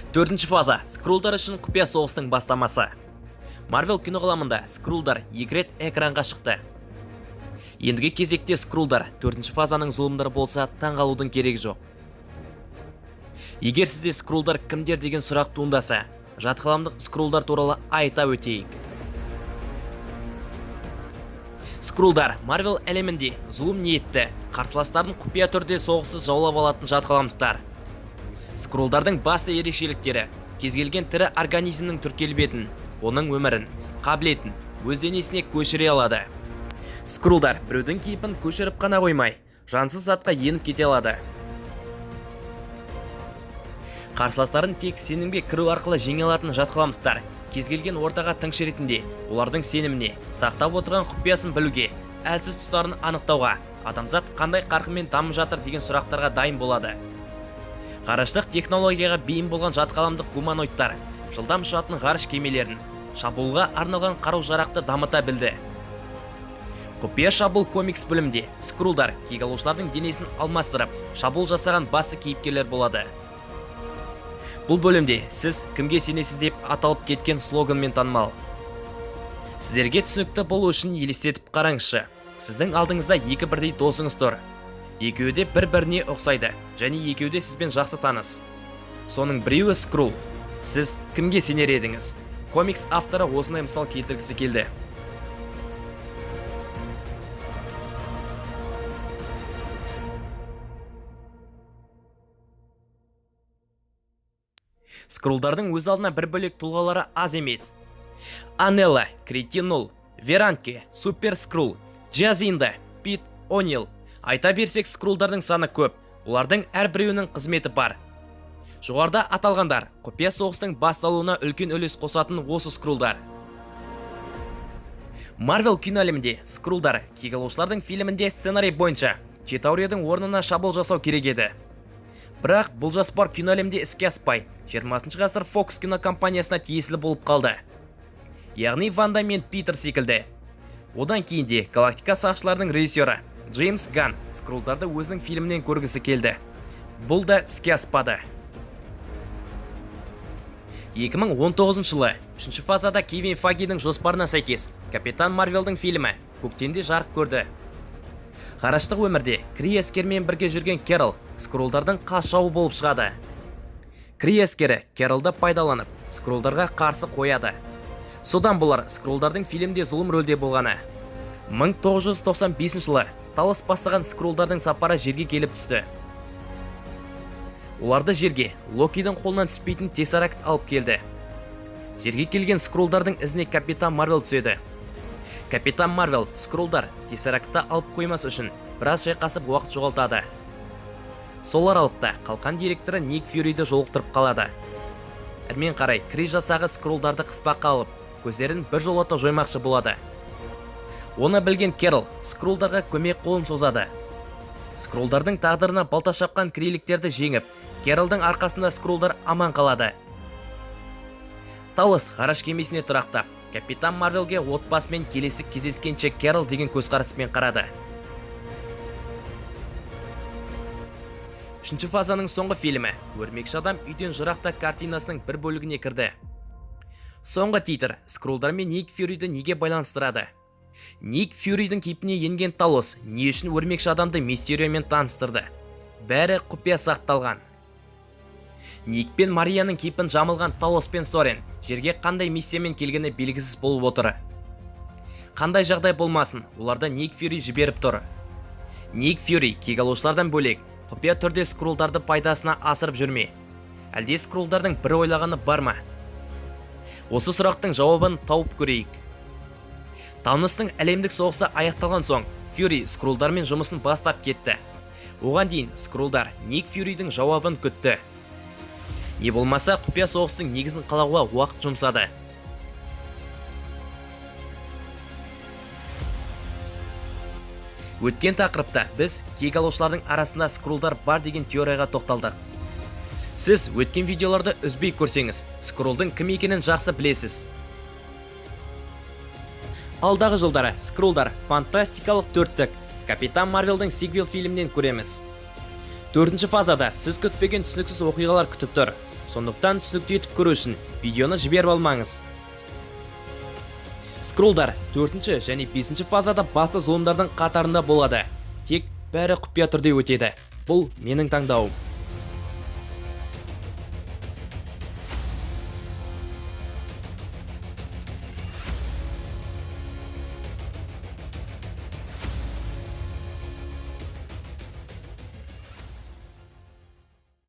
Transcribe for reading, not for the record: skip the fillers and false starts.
Төртінші фаза скрулдар үшін құпия соғыстың бастамасы. Marvel киноғаламында скрулдар 2 рет экранға шықты. Ендігі кезекте скрулдар 4-ші фазаның зұлымдары болса, таңғалудың керегі жоқ. Егер сізде скрулдар кімдер деген сұрақ туындаса, жатқаламдық скрулдар туралы айта өтейік. Скрулдар Marvel әлемінде зұлым ниетті, қарсыластарын құпия түрде соғыссыз жаулап алатын жатқаламдықтар. Скрулдардың басты ерекшеліктері кез келген тірі организмнің түркелбетін, оның өмірін, қабілетін өз денесіне көшіре алады. Скрулдар біреудің кейпін көшіріп қана қоймай, жансыз затқа еніп кете алады. Қарсыластарын тек сенімге кіру арқылы жеңе алатын жатқаламдықтар кез келген ортаға тыңшы ретінде олардың сеніміне, сақтап отырған құпиясын білуге, әлсіз тұстарын анықтауға, адамзат қандай қарқынмен дамып жатыр деген сұрақтарға дайын болады. Ғарыштық технологияға бейім болған жатқаламдық гуманоидтар жылдам ұшатын ғарыш кемелерін, шабуылға арналған қару-жарақты дамыта білді. Құпия шабуыл комикс бөлімде скрулдар кек алушылардың денесін алмастырып, шабуыл жасаған басты кейіпкерлер болады. Бұл бөлімде сіз кімге сенесіз деп аталып кеткен слоганмен танымал. Сіздерге түсінікті болу үшін елестетіп қараңызшы. Сіздің алдыңызда екі бірдей досыңыз тұр. Екеуі де бір-біріне ұқсайды, және екеуі де сізбен жақсы таныс. Соның біреуі скрул. Сіз кімге сенер едіңіз? Комикс авторы осындай мысал келтіргісі келді. Скрулдардың өз алдына бір бөлек тұлғалары аз емес. Анелла, Кретинул, Веранке, Супер Скрул, Джазинда, Пит, Онил. Айта берсек, скрулдардың саны көп. Олардың әрбіреуінің қызметі бар. Жоғарыда аталғандар құпия соғыстың басталуына үлкен үлес қосатын осы скрулдар. Marvel киноәлемінде скрулдар кек алушылардың фильмінде сценарий бойынша Читауриядың орнына шабуыл жасау керек еді. Бірақ бұл жоспар киноәлемде іске аспай, 20-шы ғасыр Fox кинокомпаниясына тиесілі болып қалды. Яғни Ванда мен Питер секілді. Одан кейінде Галактика сақшыларының режиссері Джеймс Ганн скрулдарды өзінің фильмінен көргісі келді. Бұл да іске аспады. 2019 жылы 3-ші фазада Кевин Фагидің жоспарына сәйкес Капитан Марвелдің фильмі көктемде жарық көрді. Ғарыштық өмірде Крee әскерімен бірге жүрген Керол скрулдардың қас жауы болып шығады. Крee әскері Керолды пайдаланып, скрулдарға қарсы қояды. Содан болар скрулдардың фильмде зұлым рөлде болғаны. 1995 жылы Талос бастаған скрулдардың сапары жерге келіп түсті. Оларды жерге Локидің қолынан түспейтін Тессаракт алып келді. Жерге келген скрулдардың ізіне Капитан Марвел түседі. Капитан Марвел скрулдар Тессарактты алып қоймас үшін біраз шайқасып уақыт жоғалтады. Сол аралықта қалқан директоры Ник Фьюриді жолықтырып қалады. Әрмен қарай Крee жасағы скрулдарды қыспаққа алып, көздерін бір жолата жоймақшы болады. Оны білген Керол скрулдарға көмек қолын созады. Скрулдардың тағдырына балта шапқан крейліктерді жеңіп, Керолдың арқасында скрулдар аман қалады. Талос ғарыш кемесіне тұрақтап, Капитан Марвелге отбасымен келесі кездескенше Керол деген көзқараспен қарады. 3-ші фазаның соңғы фильмі Өрмекші адам үйден жырақта картинасының бір бөлігіне кірді. Соңғы титр скрулдар мен Ник Фьюриді неге байланыстырады? Ник Фьюридің кейпіне енген Талос не үшін өрмекші адамды мистериямен таныстырды? Бәрі құпия сақталған. Ник пен Марияның кейпін жамылған Талос пен Сорен жерге қандай миссиямен келгені белгісіз болып отыр. Қандай жағдай болмасын, оларда Ник Фьюри жіберіп тұр. Ник Фьюри кек алушылардан бөлек құпия түрде скрулдарды пайдасына асырып жүрме? Әлде скрулдардың бір ойлағаны бар ма? Осы сұрақтың жауабын тауып көрейік. Таныстың әлемдік соғысы аяқталған соң, Фьюри скрулдармен жұмысын бастап кетті. Оған дейін скрулдар Ник Фьюридің жауабын күтті. Не болмаса құпия соғыстың негізін қалауға уақыт жұмсады. Өткен тақырыпта біз кек алушылардың арасында скрулдар бар деген теорияға тоқталдық. Сіз өткен видеоларды үзбей көрсеңіз, скрулдың кім екенін жақсы білесіз. Алдағы жылдары скрулдар фантастикалық төрттік Капитан Марвелдің сиквел фильмінен көреміз. 4-ші фазада сіз күтпеген түсініксіз оқиғалар күтіп тұр. Сондықтан түсінікті етіп көру үшін видеоны жіберіп алмаңыз. Скроллдар 4-ші және 5-ші фазада басты зондардың қатарында болады. Тек бәрі құпия түрде өтеді. Бұл менің таңдауым.